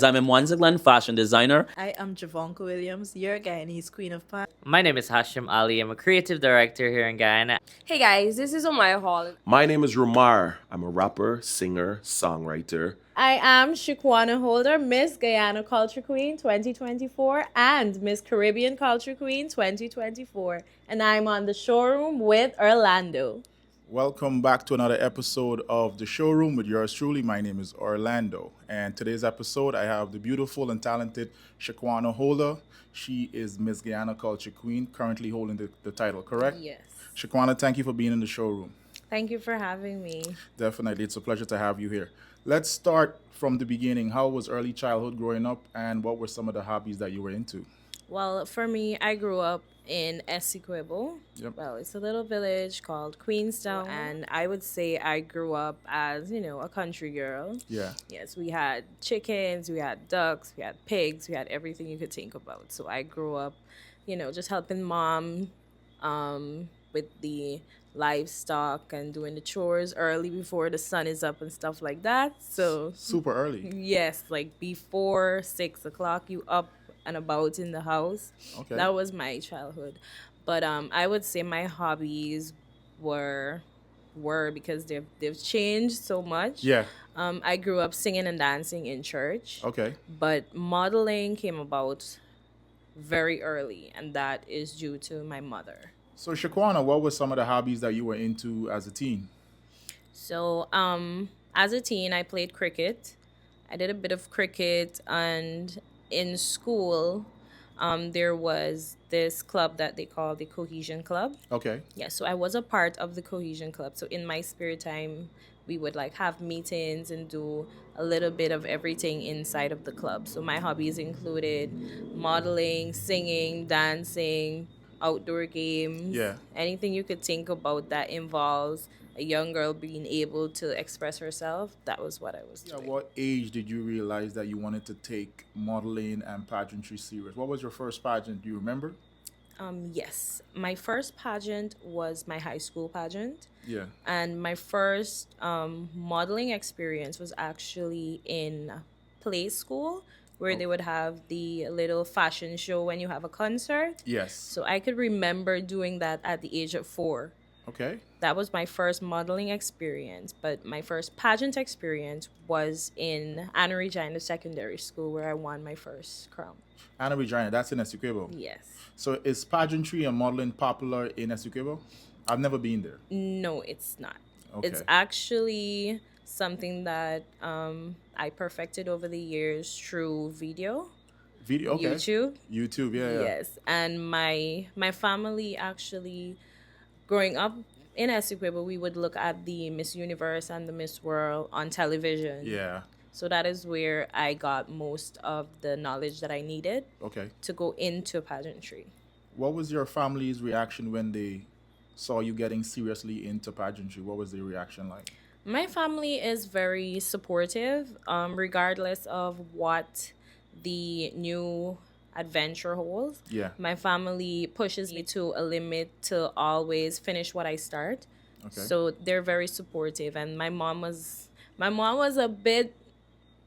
I'm Mwanza Glenn, fashion designer. I am Javonka Williams, your Guyanese Queen of Pop. My name is Hashim Ali. I'm a creative director here in Guyana. Hey guys, this is Omaya Hall. My name is Ramar. I'm a rapper, singer, songwriter. I am Shequana Holder, Miss Guyana Culture Queen 2024 and Miss Caribbean Culture Queen 2024. And I'm on the showroom with Orlando. Welcome back to another episode of The Showroom with yours truly. My name is Orlando. And today's episode, I have the beautiful and talented Shequana Holder. She is Miss Guyana Culture Queen, currently holding the title, correct? Yes. Shequana, thank you for being in the showroom. Thank you for having me. Definitely. It's a pleasure to have you here. Let's start from the beginning. How was early childhood growing up, and what were some of the hobbies that you were into? Well, for me, I grew up in Essequibo. Yep. Well, it's a little village called Queenstown, and I would say I grew up as, a country girl. Yeah. Yes, we had chickens, we had ducks, we had pigs, we had everything you could think about. So I grew up, just helping mom with the livestock and doing the chores early before the sun is up and stuff like that. So Super early. yes, like before 6 o'clock, you up and about in the house. Okay. That was my childhood. But I would say my hobbies were because they've changed so much. Yeah. I grew up singing and dancing in church. Okay. But modeling came about very early, and that is due to my mother. So, Shequana, what were some of the hobbies that you were into as a teen? So, as a teen, I played cricket. I did a bit of cricket, and in school, there was this club that they call the Cohesion Club. Okay. Yeah, so I was a part of the Cohesion Club. So in my spare time, we would have meetings and do a little bit of everything inside of the club. So my hobbies included modeling, singing, dancing, outdoor games. Yeah. Anything you could think about that involves a young girl being able to express herself, that was what I was At doing. what age did you realize that you wanted to take modeling and pageantry serious? What was your first pageant? Do you remember? Yes. My first pageant was my high school pageant. Yeah. And my first modeling experience was actually in play school, where they would have the little fashion show when you have a concert. Yes. So I could remember doing that at the age of 4. Okay. That was my first modeling experience. But my first pageant experience was in Anna Regina Secondary School, where I won my first crown. Anna Regina, that's in Essequibo. Yes. So is pageantry and modeling popular in Essequibo? I've never been there. No, it's not. Okay. It's actually something that I perfected over the years through video. Video, okay. YouTube. Yeah. Yes, and my family actually, growing up in Essequibo, we would look at the Miss Universe and the Miss World on television. Yeah. So that is where I got most of the knowledge that I needed Okay. to go into pageantry. What was your family's reaction when they saw you getting seriously into pageantry? What was their reaction like? My family is very supportive, regardless of what the new adventure holds. Yeah. My family pushes me to a limit to always finish what I start. Okay. So they're very supportive, and my mom was a bit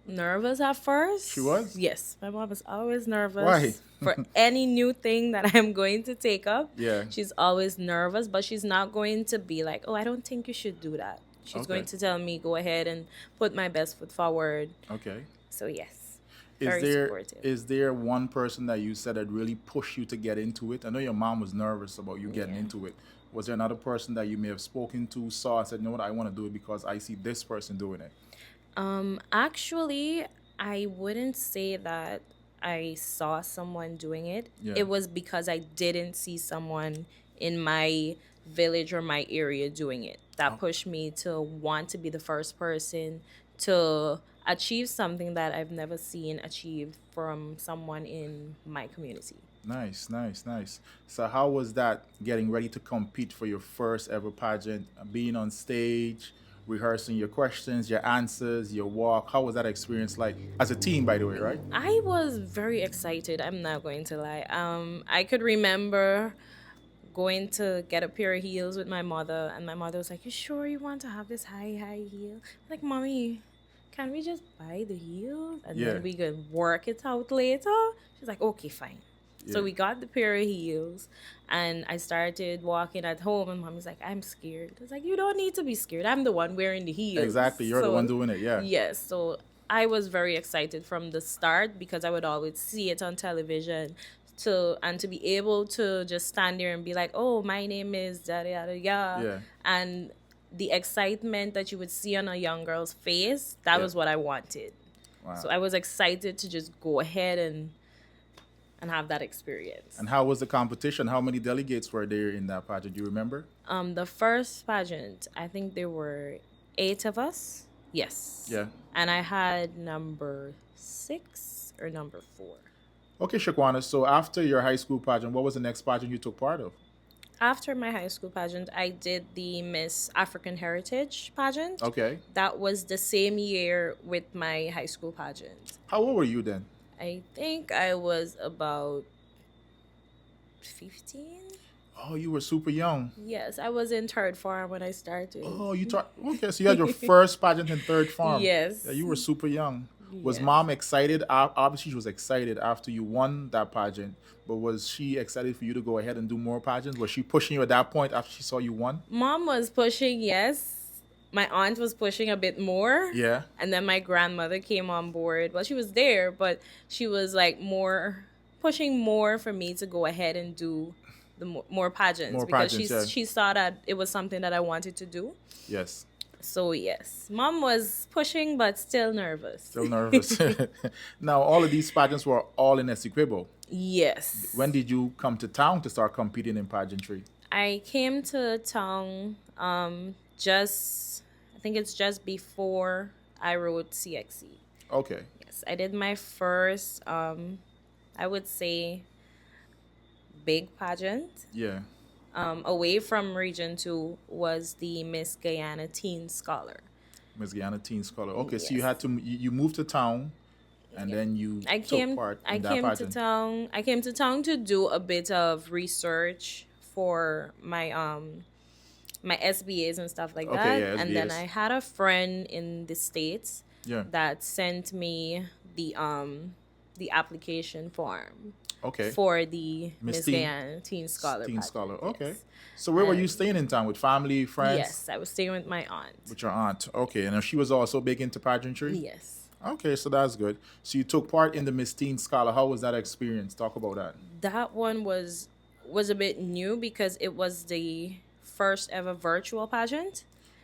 nervous at first. She was? Yes, my mom was always nervous. Why? For any new thing that I'm going to take up. Yeah. She's always nervous, but she's not going to be like, "Oh, I don't think you should do that." She's Okay. going to tell me, "Go ahead and put my best foot forward." Okay. So yes, Is very there supportive. is there one person that you said that really pushed you to get into it? I know your mom was nervous about you getting Yeah. into it. Was there another person that you may have spoken to, saw, and said, "You know what, I want to do it because I see this person doing it"? Actually, I wouldn't say that I saw someone doing it. Yeah. It was because I didn't see someone in my village or my area doing it. That pushed me to want to be the first person to achieve something that I've never seen achieved from someone in my community. Nice. So how was that getting ready to compete for your first ever pageant, being on stage, rehearsing your questions, your answers, your walk? How was that experience like as a teen, by the way, right? I was very excited. I'm not going to lie. I could remember going to get a pair of heels with my mother, and my mother was like, "You sure you want to have this high heel?" I'm like, "Mommy, can we just buy the heels and Yeah. then we can work it out later? She's like, okay, fine. So Yeah. we got the pair of heels and I started walking at home and mommy's like, I'm scared. I was like, you don't need to be scared. I'm the one wearing the heels. Exactly. You're the So, one doing it. Yeah. Yes. So I was very excited from the start because I would always see it on television to be able to just stand there and be like, oh, my name is da da da da. Yeah. And the excitement that you would see on a young girl's face, that Yeah. was what I wanted. Wow. So I was excited to just go ahead and have that experience. And how was the competition? How many delegates were there in that pageant? Do you remember? The first pageant, I think there were 8 of us. Yes. Yeah. And I had number 6 or number 4. Okay, Shequana. So after your high school pageant, what was the next pageant you took part of? After my high school pageant, I did the Miss African Heritage pageant. Okay. That was the same year with my high school pageant. How old were you then? I think I was about 15. Oh, you were super young. Yes, I was in third form when I started. Oh, you taught. Okay, so you had your first pageant in third form. Yes. Yeah, you were super young. Was Yes. mom excited? Obviously, she was excited after you won that pageant. But was she excited for you to go ahead and do more pageants? Was she pushing you at that point after she saw you won? Mom was pushing, yes. My aunt was pushing a bit more. Yeah. And then my grandmother came on board. Well, she was there, but she was like pushing more for me to go ahead and do the more pageants. More because pageants, yeah. she saw that it was something that I wanted to do. Yes. So yes, mom was pushing, but still nervous. Still nervous. Now, all of these pageants were all in Essequibo. Yes. When did you come to town to start competing in pageantry? I came to town I think it's just before I wrote CXE. Okay. Yes, I did my first, I would say, big pageant. Yeah. Away from Region 2 was the Miss Guyana Teen Scholar. Miss Guyana Teen Scholar. Okay, so you Yes. had to you moved to town, and then you took part in that pageant. I came to town to do a bit of research for my my SBAs and stuff like Okay, that. yeah, And then SBAs. I had a friend in the States Yeah. that sent me the application form Okay. for the Miss Miss Teen- Guyana Teen Scholar. Teen pageant, Scholar. Okay. yes. So where were you And- staying in town? With family, friends? Yes, I was staying with my aunt. With your aunt. Okay, and she was also big into pageantry? Yes. Okay, so that's good. So you took part in the Miss Teen Scholar. How was that experience? Talk about that. That one was a bit new because it was the first ever virtual pageant.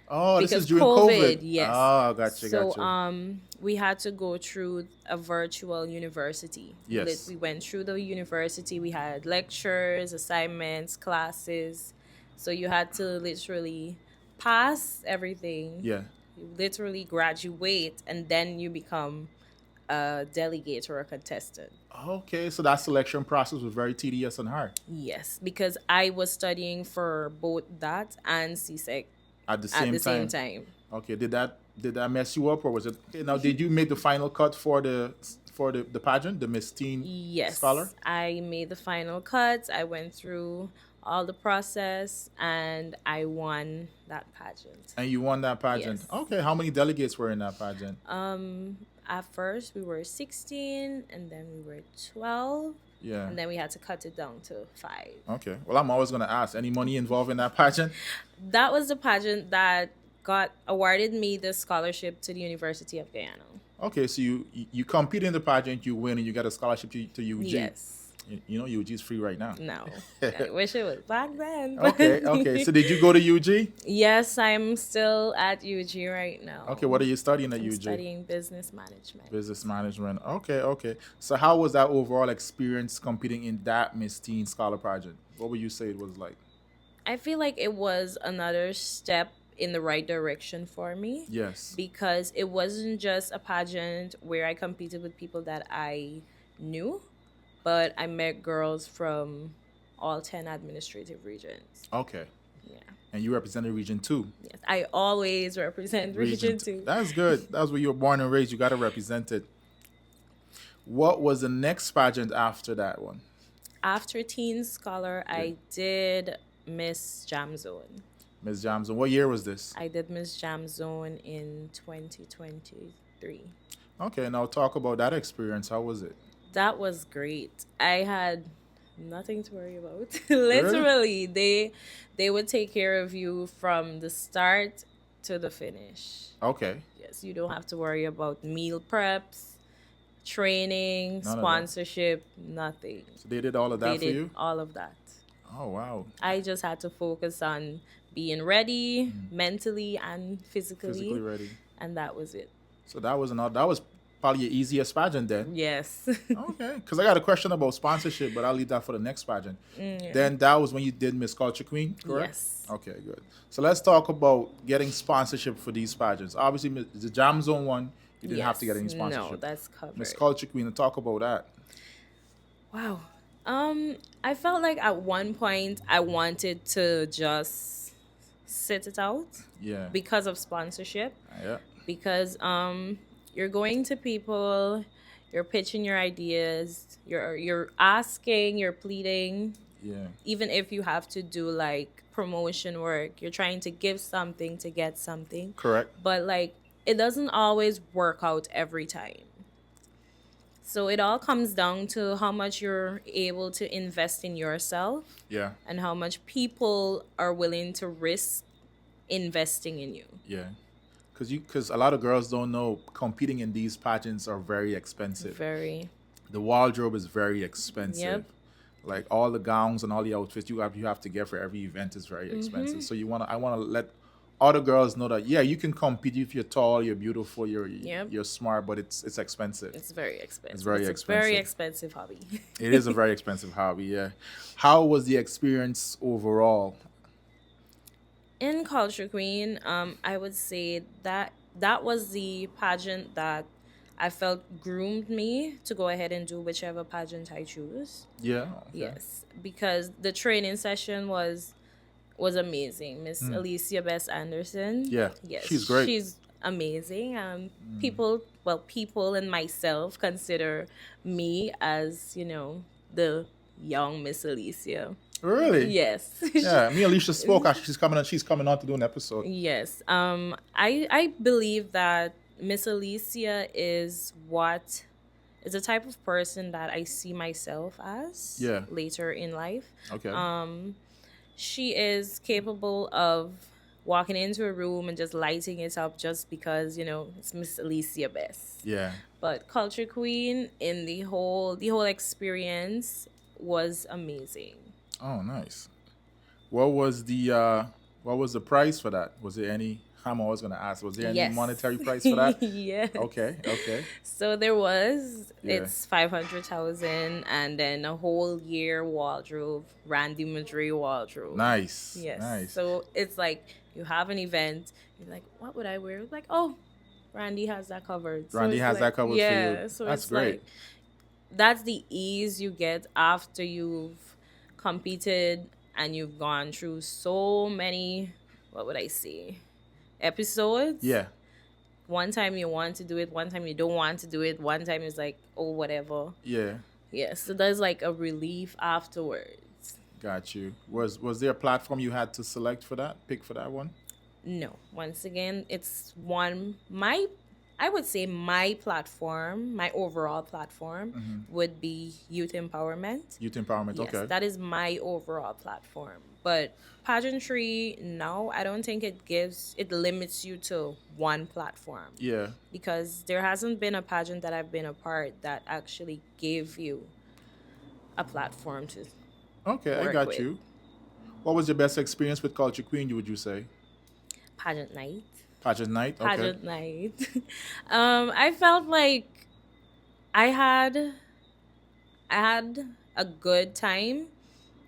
Oh, this Because is during COVID. yes. Oh, gotcha, So gotcha. we had to go through a virtual university. Yes. We went through the university. We had lectures, assignments, classes. So you had to literally pass everything. Yeah. You literally graduate and then you become a delegate or a contestant. Okay, so that selection process was very tedious and hard Yes, because I was studying for both that and CSEC at the at same the time. same time. Okay, did that mess you up, or was it? Okay, now, did you make the final cut for the pageant, the Miss Teen Yes. Scholar? I made the final cut. I went through all the process and I won that pageant. And you won that pageant. Yes. Okay, how many delegates were in that pageant? At first we were 16 and then we were 12 Yeah. and then we had to cut it down to 5. Okay. Well, I'm always gonna ask. Any money involved in that pageant? That was the pageant that awarded me the scholarship to the University of Guyana. Okay, so you compete in the pageant, you win, and you get a scholarship to UG. Yes. You know UG is free right now. No. I wish it was back then. Okay. So did you go to UG? Yes, I'm still at UG right now. Okay, what are you studying at I'm UG? studying business management. Business management. Okay. So how was that overall experience competing in that Miss Teen Scholar pageant? What would you say it was like? I feel like it was another step in the right direction for me Yes. because it wasn't just a pageant where I competed with people that I knew, but I met girls from all 10 administrative regions. Okay. Yeah. And you represented Region 2. Yes. I always represent Region 2. That's good. That's where you were born and raised. You got to represent it. What was the next pageant after that one? After Teen Scholar, I did Miss Jam Zone. Ms. Jamson. What year was this? I did Miss Jam Zone in 2020. 2023. Okay, now talk about that experience. How was it? That was great. I had nothing to worry about. Really? Literally, they would take care of you from the start to the finish. Okay, Yes, you don't have to worry about meal preps, training, none of that. sponsorship, nothing. So they did all of that They for did you? all of that. Oh, wow. I just had to focus on being ready mentally and Physically ready. and that was it. So that was probably your easiest pageant then. Yes. Okay, because I got a question about sponsorship, but I'll leave that for the next pageant. Then that was when you did Miss Culture Queen, correct? Yes. Okay, good. So let's talk about getting sponsorship for these pageants. Obviously, the Jam Zone one, you didn't have to get any sponsorship. No, that's covered. Miss Culture Queen, and talk about that. Wow. I felt like at one point I wanted to just sit it out Yeah. because of sponsorship. Yeah. Because you're going to people, you're pitching your ideas, you're asking, you're pleading. Yeah. Even if you have to do like promotion work, you're trying to give something to get something. Correct. But like it doesn't always work out every time. So it all comes down to how much you're able to invest in yourself Yeah. and how much people are willing to risk investing in you. Yeah. Because a lot of girls don't know competing in these pageants are very expensive. Very. The wardrobe is very expensive. Yep. Like all the gowns and all the outfits you have to get for every event is very expensive. So I want to let other girls know that you can compete if you're tall, you're beautiful, you're smart, but it's expensive. It's very expensive. It's very a expensive. very expensive hobby. It is a very expensive hobby. Yeah. How was the experience overall? In Culture Queen, I would say that was the pageant that I felt groomed me to go ahead and do whichever pageant I choose. Yeah. Okay. Yes, because the training session was amazing. Miss Alicia Bess Anderson. Yeah, Yes, she's great. She's amazing. People and myself consider me as the young Miss Alicia. Really? Yes. Yeah. Me and Alicia spoke. Actually, she's coming on to do an episode. Yes. I believe that Miss Alicia is the type of person that I see myself as. Yeah. Later in life. Okay. She is capable of walking into a room and just lighting it up just because it's Miss Alicia Bess. Yeah. But Culture Queen in the whole experience was amazing. Oh, nice. What was the price for that? Was there any? I'm always gonna ask. Was there any Yes. monetary price for that? Yes. Okay. Okay. So there was. Yeah. It's 500,000, and then a whole year wardrobe, Randy Madrid wardrobe. Nice. Yes. Nice. So it's like you have an event. You're like, what would I wear? It's like, oh, Randy has that covered. So Randy it's has like, that covered for you. Yeah. So That's it's great. like, that's the ease you get after you've competed and you've gone through so many. What would I say? Episodes. Yeah. One time you want to do it, one time you don't want to do it, one time it's like, oh, whatever. Yeah. Yeah, so there's like a relief afterwards. Got you. Was there a platform you had to select for that? Pick for that one? No, once again, it's I would say my platform, my overall platform would be youth empowerment. Youth empowerment. Yes, Okay. that is my overall platform. But pageantry, no, I don't think it limits you to one platform. Yeah. Because there hasn't been a pageant that I've been a part that actually gave you a platform to. Okay, I work got with. you. What was your best experience with Culture Queen? Would you say? Pageant night. Pageant night. Okay. Pageant night. I felt like I had a good time.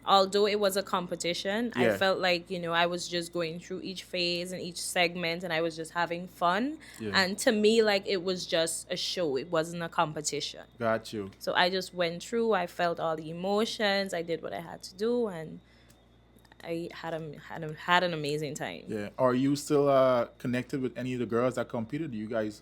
Although it was a competition, I Yeah. felt like, I was just going through each phase and each segment and I was just having fun. Yeah. And to me, like, it was just a show. It wasn't a competition. Got you. So I just went through. I felt all the emotions. I did what I had to do, and I had an amazing time. Yeah. Are you still connected with any of the girls that competed? Are you guys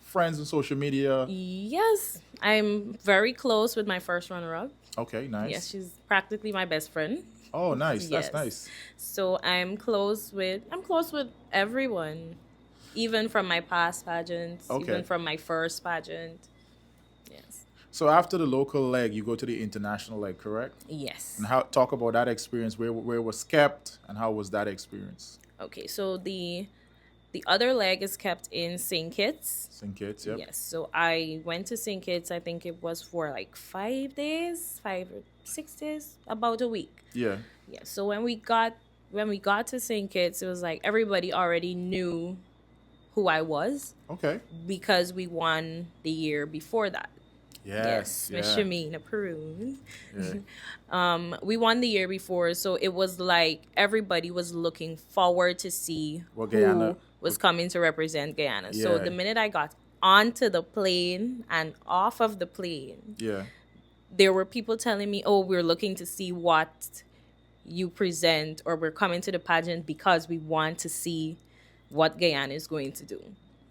friends on social media? Yes, I'm very close with my first runner-up. Okay, nice. Yes, she's practically my best friend. Oh, nice. Yes. That's nice. So I'm close with everyone. even from my past pageants, Okay. even from my first pageant. Yes. So after the local leg, you go to the international leg, correct? Yes. And how talk about that experience. Where it was kept, and how was that experience? Okay, so the other leg is kept in St. Kitts. St. Kitts, yep. Yes. So I went to St. Kitts. I think it was for like 5 days, 5 or 6 days, about a week. Yeah. Yeah. So when we got to St. Kitts, it was like everybody already knew who I was Okay. because we won the year before that. Yes. Miss Yeah. Shamina Peru. Yeah. We won the year before, so it was like everybody was looking forward to see What who Guyana was coming to represent Guyana. So Yeah. the minute I got onto the plane and off of the plane, Yeah. there were people telling me, "Oh, we're looking to see what you present, or we're coming to the pageant because we want to see what Guyana is going to do."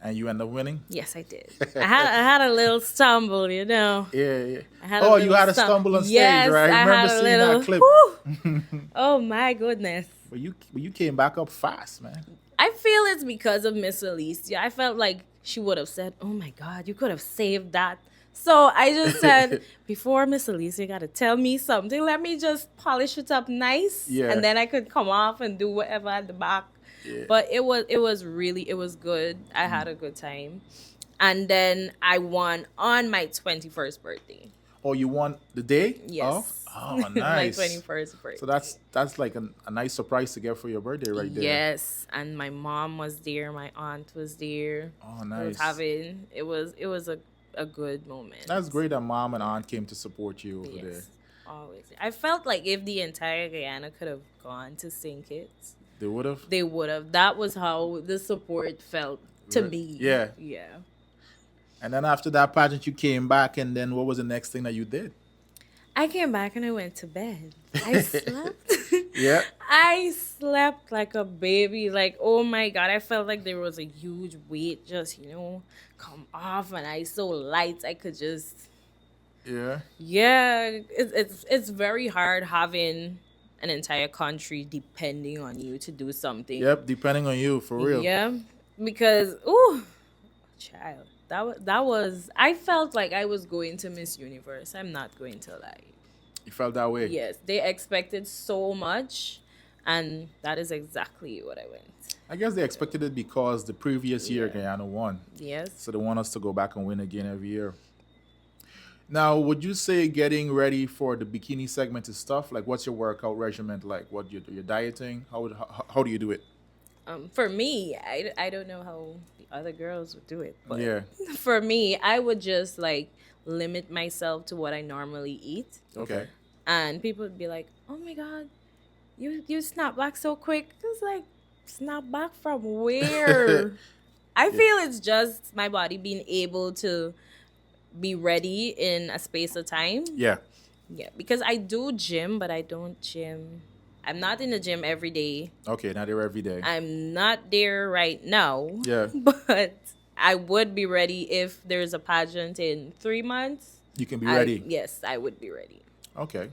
And you end up winning? Yes, I did. I had a little stumble, you know. Yeah, yeah. I had a Oh, you little had a stumble on stage, yes, right? I remember had a seeing little, that clip. whew. Oh my goodness. But you came back up fast, man. I feel it's because of Miss Alicia. I felt like she would have said, "Oh my God, you could have saved that." So I just said, before Miss Alicia, you gotta tell me something. Let me just polish it up nice, Yeah. and then I could come off and do whatever at the back. Yeah. But it was good. I had a good time, and then I won on my 21st birthday. Oh, you won the day? Yes. Oh, My nice. 21st birthday. So that's like a nice surprise to get for your birthday right there. Yes, and my mom was there. My aunt was there. Oh, It nice. was a good moment. That's great that mom and aunt came to support you over there. Yes, always. I felt like if the entire Guyana could have gone to St. Kitts, They would have? they would have. That was how the support felt to Right. me. Yeah. Yeah. And then after that pageant, you came back, and then what was the next thing that you did? I came back and I went to bed. I slept. Yeah. I slept like a baby. Like, oh my God, I felt like there was a huge weight just, come off, and I so light. I could just, Yeah. yeah. It's very hard having an entire country depending on you to do something. Yep, depending on you, for real. Yeah, because child, that was. I felt like I was going to Miss Universe. I'm not going to lie. You felt that way? Yes, they expected so much, and that is exactly what I went. I guess they expected it because the previous year Yeah. Guyana won. Yes. So they want us to go back and win again every year. Now, would you say getting ready for the bikini segment is tough? Like, what's your workout regimen like? What your dieting? How do you do it? For me, I don't know how the other girls would do it, but Yeah. for me, I would just like limit myself to what I normally eat, Okay. and people would be like, "Oh my God, you snap back so quick." It's like, snap back from where? I feel it's just my body being able to be ready in a space of time. Yeah. Yeah, because I do gym, but I don't gym. I'm not in the gym every day. Okay, not there every day. I'm not there right now. Yeah. But I would be ready if there's a pageant in 3 months. You can be ready. Yes, I would be ready. Okay.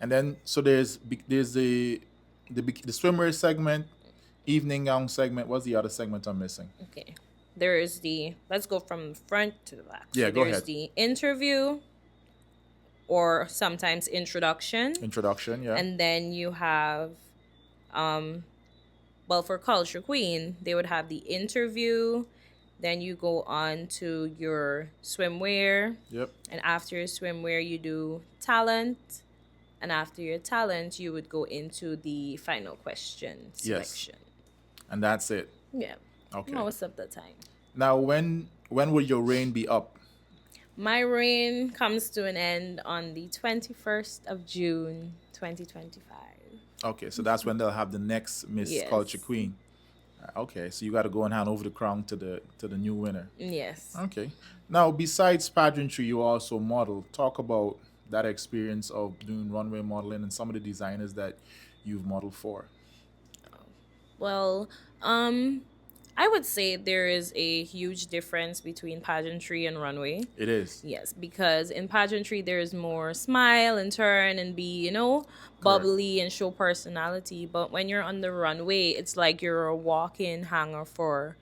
And then so there's the swimwear segment, evening gown segment. What's the other segment I'm missing? Okay. There's let's go from front to the back. Yeah, go there's ahead. the interview, or sometimes introduction. Introduction, yeah. And then you have, for Culture Queen, they would have the interview. Then you go on to your swimwear. Yep. And after your swimwear, you do talent. And after your talent, you would go into the final question Yes. section. And that's it. Yeah. Okay. Most of the time. Now, when will your reign be up? My reign comes to an end on the 21st of June, 2025. Okay, so that's when they'll have the next Miss Yes. Culture Queen. Okay, so you got to go and hand over the crown to the new winner. Yes. Okay. Now, besides pageantry, you also model. Talk about that experience of doing runway modeling and some of the designers that you've modeled for. Well, I would say there is a huge difference between pageantry and runway. It is. Yes, because in pageantry there's more smile and turn and be, bubbly and show personality. But when you're on the runway, it's like you're a walk-in hanger for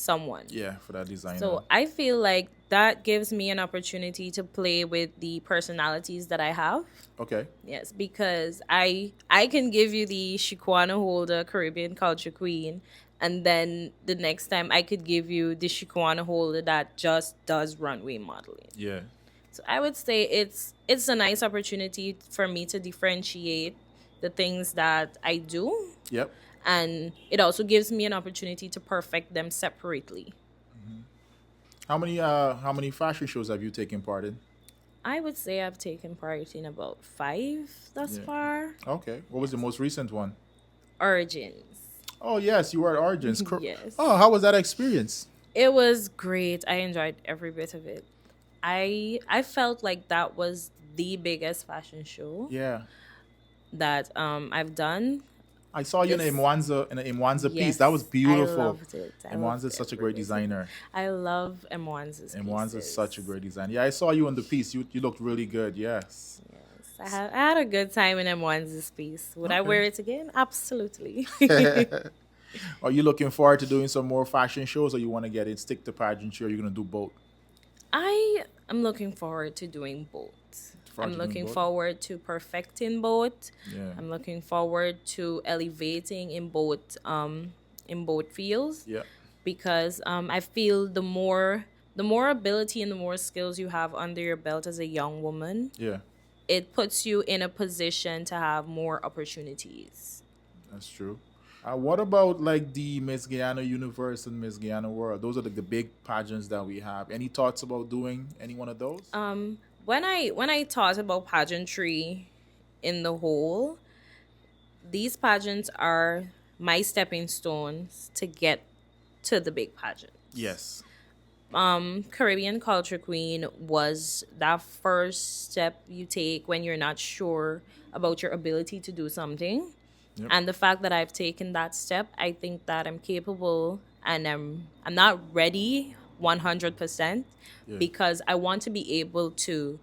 someone. Yeah, for that designer. So I feel like that gives me an opportunity to play with the personalities that I have. Okay. Yes, because I can give you the Shequana holder Caribbean culture queen, and then the next time I could give you the Shequana holder that just does runway modeling. Yeah. So I would say it's a nice opportunity for me to differentiate the things that I do, Yep. and it also gives me an opportunity to perfect them separately. How many fashion shows have you taken part in? I would say I've taken part in about 5 thus Yeah. far. Okay. What was the most recent one? Origins. Oh yes, you were at Origins. Yes. Oh, how was that experience? It was great. I enjoyed every bit of it. I felt like that was the biggest fashion show Yeah. that I've done. I saw you in This- a Mwanza piece. Yes, That was beautiful. I loved it. Mwanza is such a great designer. I love Mwanza's Mwanza is pieces. such a great designer. Yeah, I saw you in the piece. You looked really good. Yes. Yes, I had a good time in Mwanza's piece. Would I Okay. wear it again? Absolutely. Are you looking forward to doing some more fashion shows, or you want to stick to pageantry, or you're gonna do both? I am looking forward to doing both. Forward I'm to doing looking both? forward to perfecting both. Yeah. I'm looking forward to elevating in both fields. Yeah. Because I feel the more ability and the more skills you have under your belt as a young woman, Yeah. it puts you in a position to have more opportunities. That's true. What about like the Miss Guyana Universe and Miss Guyana World? Those are the big pageants that we have. Any thoughts about doing any one of those? When I thought about pageantry in the whole, these pageants are my stepping stones to get to the big pageant. Yes. Caribbean Culture Queen was that first step you take when you're not sure about your ability to do something. Yep. And the fact that I've taken that step, I think that I'm capable, and I'm not ready 100% Yeah. because I want to be able to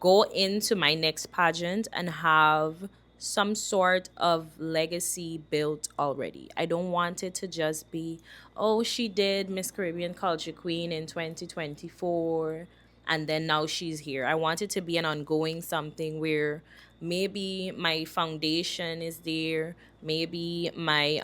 go into my next pageant and have some sort of legacy built already. I don't want it to just be, oh, she did Miss Caribbean Culture Queen in 2024 and then now she's here. I want it to be an ongoing something where maybe my foundation is there, maybe my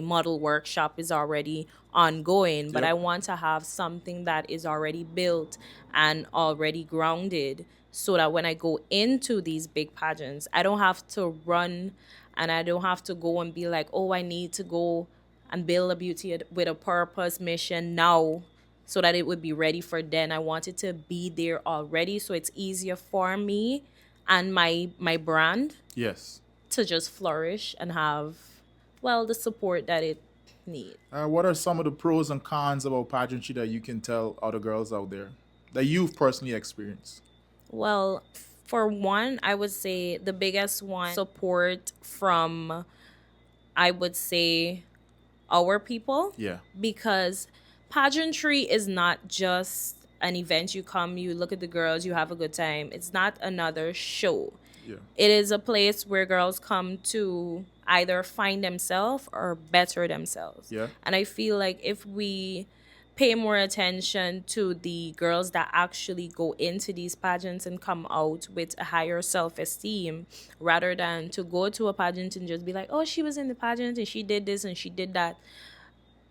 model workshop is already ongoing, but Yep. I want to have something that is already built and already grounded so that when I go into these big pageants, I don't have to run and I don't have to go and be like, oh, I need to go and build a beauty with a purpose mission now so that it would be ready for then. I want it to be there already so it's easier for me and my brand Yes. to just flourish and have, well, the support that it needs. What are some of the pros and cons about pageantry that you can tell other girls out there that you've personally experienced? Well, for one, I would say the biggest one, support from, I would say, our people. Yeah. Because pageantry is not just an event. You come, you look at the girls, you have a good time. It's not another show. Yeah. It is a place where girls come to either find themselves or better themselves. Yeah. And I feel like if we pay more attention to the girls that actually go into these pageants and come out with a higher self-esteem rather than to go to a pageant and just be like, oh, she was in the pageant and she did this and she did that,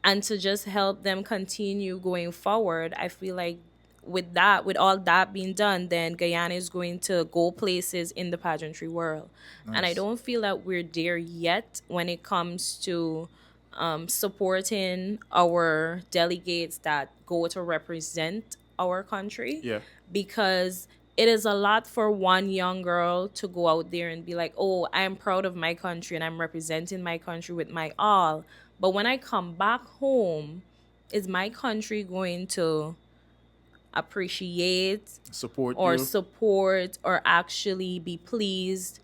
and to just help them continue going forward, I feel like with all that being done, then Guyana is going to go places in the pageantry world. And I Nice. don't feel that we're there yet when it comes to supporting our delegates that go to represent our country. Yeah. Because it is a lot for one young girl to go out there and be like, oh, I'm proud of my country and I'm representing my country with my all. But when I come back home, is my country going to appreciate Support or you. support or actually be pleased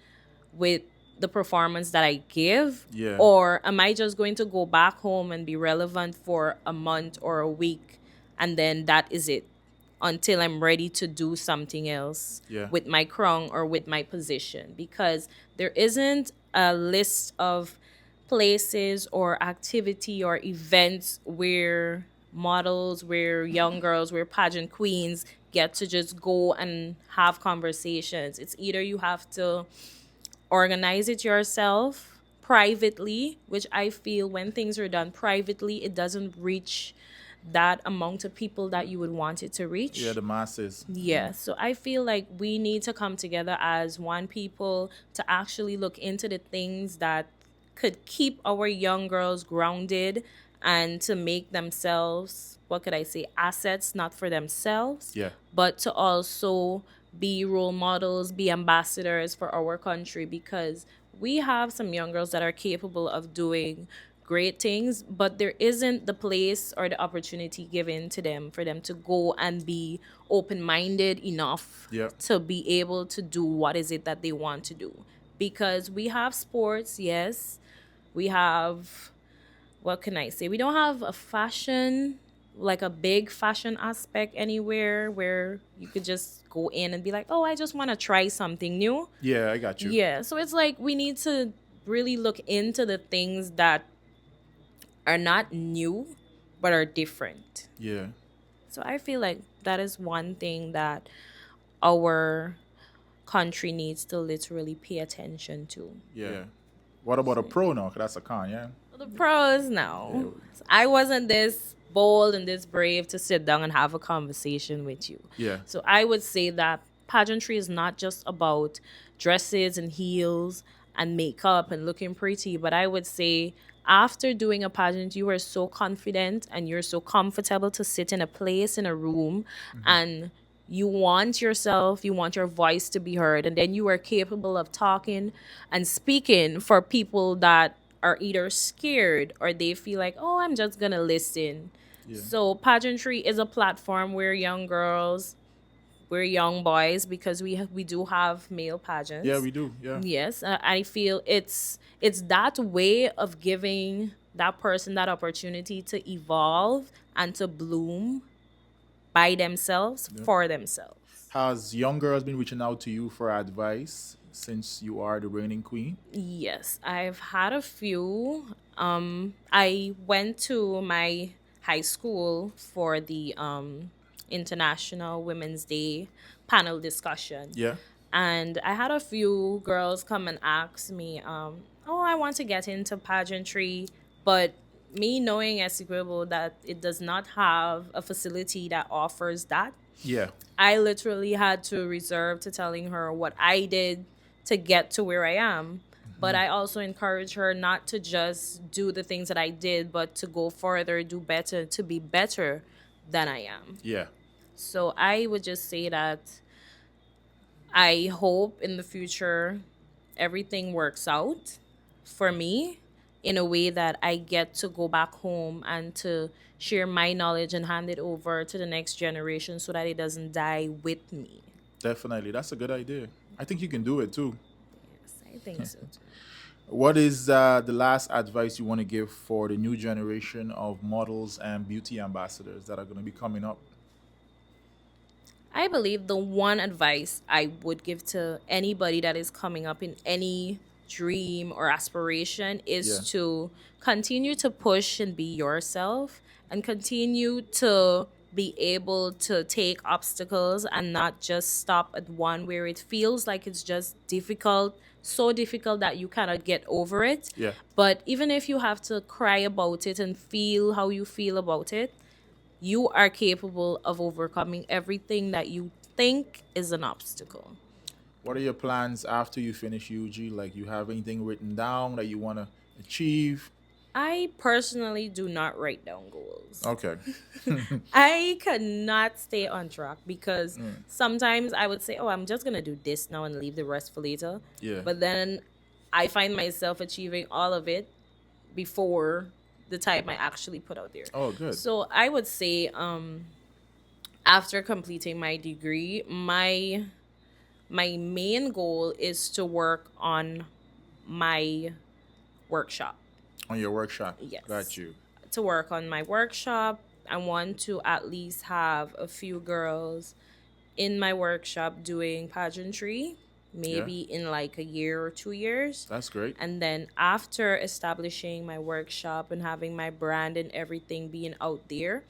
with the performance that I give? Yeah. Or am I just going to go back home and be relevant for a month or a week and then that is it until I'm ready to do something else Yeah. with my crown or with my position? Because there isn't a list of places or activity or events where models, where young girls, where pageant queens get to just go and have conversations. It's either you have to organize it yourself privately, which I feel when things are done privately, it doesn't reach that amount of people that you would want it to reach. Yeah, the masses. Yeah, so I feel like we need to come together as one people to actually look into the things that could keep our young girls grounded and to make themselves, what could I say, assets, not for themselves, Yeah. but to also be role models, be ambassadors for our country, because we have some young girls that are capable of doing great things, but there isn't the place or the opportunity given to them for them to go and be open-minded enough Yeah. to be able to do what is it that they want to do. Because we have sports, yes, we have, what can I say, we don't have a fashion, like a big fashion aspect anywhere where you could just go in and be like, oh, I just want to try something new. Yeah, I got you. Yeah, so it's like we need to really look into the things that are not new but are different. Yeah. So I feel like that is one thing that our country needs to literally pay attention to. Yeah. What about a pro now? 'Cause that's a con, yeah? The pros, no. I wasn't this bold and this brave to sit down and have a conversation with you. Yeah. So I would say that pageantry is not just about dresses and heels and makeup and looking pretty, but I would say after doing a pageant, you are so confident and you're so comfortable to sit in a place, in a room, and you want yourself, you want your voice to be heard, and then you are capable of talking and speaking for people that are either scared or they feel like, oh, I'm just gonna listen. So pageantry is a platform where young girls, we're young boys, because we do have male pageants. Yeah, we do. Yeah. Yes, I feel it's that way of giving that person that opportunity to evolve and to bloom by themselves, for themselves. Has young girls been reaching out to you for advice since you are the reigning queen? Yes, I've had a few. I went to my high school for the International Women's Day panel discussion. Yeah. And I had a few girls come and ask me, oh, I want to get into pageantry, but me knowing Essequibo that it does not have a facility that offers that, Yeah. I literally had to reserve to telling her what I did to get to where I am. But I also encourage her not to just do the things that I did, but to go further, do better, to be better than I am. Yeah. So I would just say that I hope in the future everything works out for me in a way that I get to go back home and to share my knowledge and hand it over to the next generation so that it doesn't die with me. Definitely. That's a good idea. I think you can do it too. Yes, I think so too. What is the last advice you want to give for the new generation of models and beauty ambassadors that are going to be coming up? I believe the one advice I would give to anybody that is coming up in any dream or aspiration is to continue to push and be yourself and continue to be able to take obstacles and not just stop at one where it feels like it's just difficult, so difficult that you cannot get over it. Yeah. But even if you have to cry about it and feel how you feel about it, you are capable of overcoming everything that you think is an obstacle. What are your plans after you finish UG? Like, you have anything written down that you want to achieve? I personally do not write down goals. Okay. I cannot stay on track because sometimes I would say, oh, I'm just going to do this now and leave the rest for later. Yeah. But then I find myself achieving all of it before the time I actually put out there. Oh, good. So I would say after completing my degree, my main goal is to work on my workshop. On your workshop? Yes. Got you. To work on my workshop, I want to at least have a few girls in my workshop doing pageantry maybe in like a year or 2 years. That's great. And then after establishing my workshop and having my brand and everything being out there,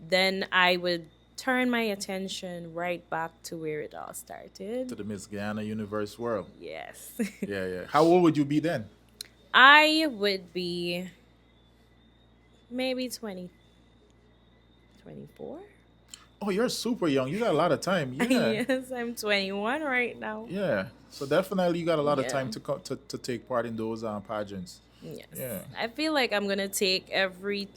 then I would turn my attention right back to where it all To started. the Miss Guyana Universe world. Yes. Yeah, yeah. How old would you be then? I would be maybe 24. Oh, you're super young. You got a lot of time. Yeah. Yes, I'm 21 right now. Yeah. So definitely you got a lot of Yeah. time to take part in those pageants. Yes. Yeah. I feel like I'm gonna take every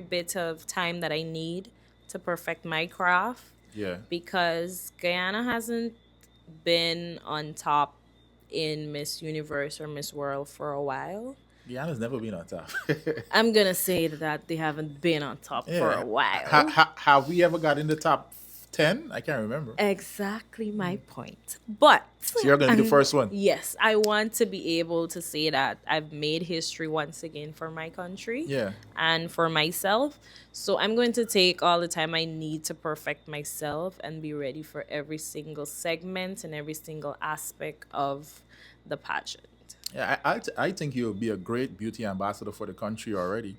bit of time that I need to perfect my craft, Yeah. because Guyana hasn't been on top in Miss Universe or Miss World for a while. Guyana's never been on top. I'm gonna say that they haven't been on top for a while. Have we ever got in the top 10? I can't remember. Exactly my point. But So you're going to be the first one. yes, I want to be able to say that I've made history once again for my country. Yeah. And for myself. So I'm going to take all the time I need to perfect myself and be ready for every single segment and every single aspect of the pageant. Yeah, I think you'll be a great beauty ambassador for the country already.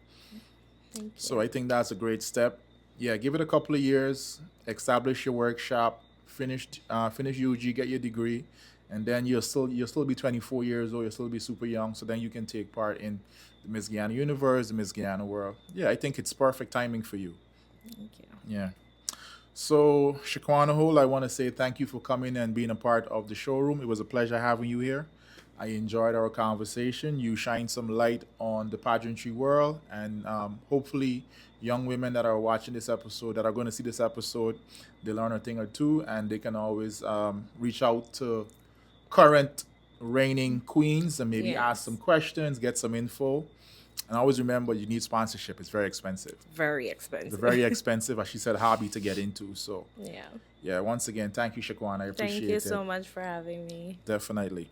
Thank you. So I think that's a great step. Yeah, give it a couple of years, establish your workshop, finish UG, get your degree, and then you'll still be 24 years old. You'll still be super young. So then you can take part in the Miss Guyana Universe, the Miss Guyana World. Yeah, I think it's perfect timing for you. Thank you. Yeah. So Shequana Hole, I want to say thank you for coming and being a part of the showroom. It was a pleasure having you here. I enjoyed our conversation. You shine some light on the pageantry world, and hopefully young women that are watching this episode, that are going to see this episode, they learn a thing or two, and they can always reach out to current reigning queens and maybe ask some questions, get some info. And always remember, you need sponsorship. It's very expensive. Very expensive. It's very expensive, as she said, hobby to get into. So Yeah. yeah, once again, thank you, Shequana. I appreciate it. Thank you so much for having me. Definitely.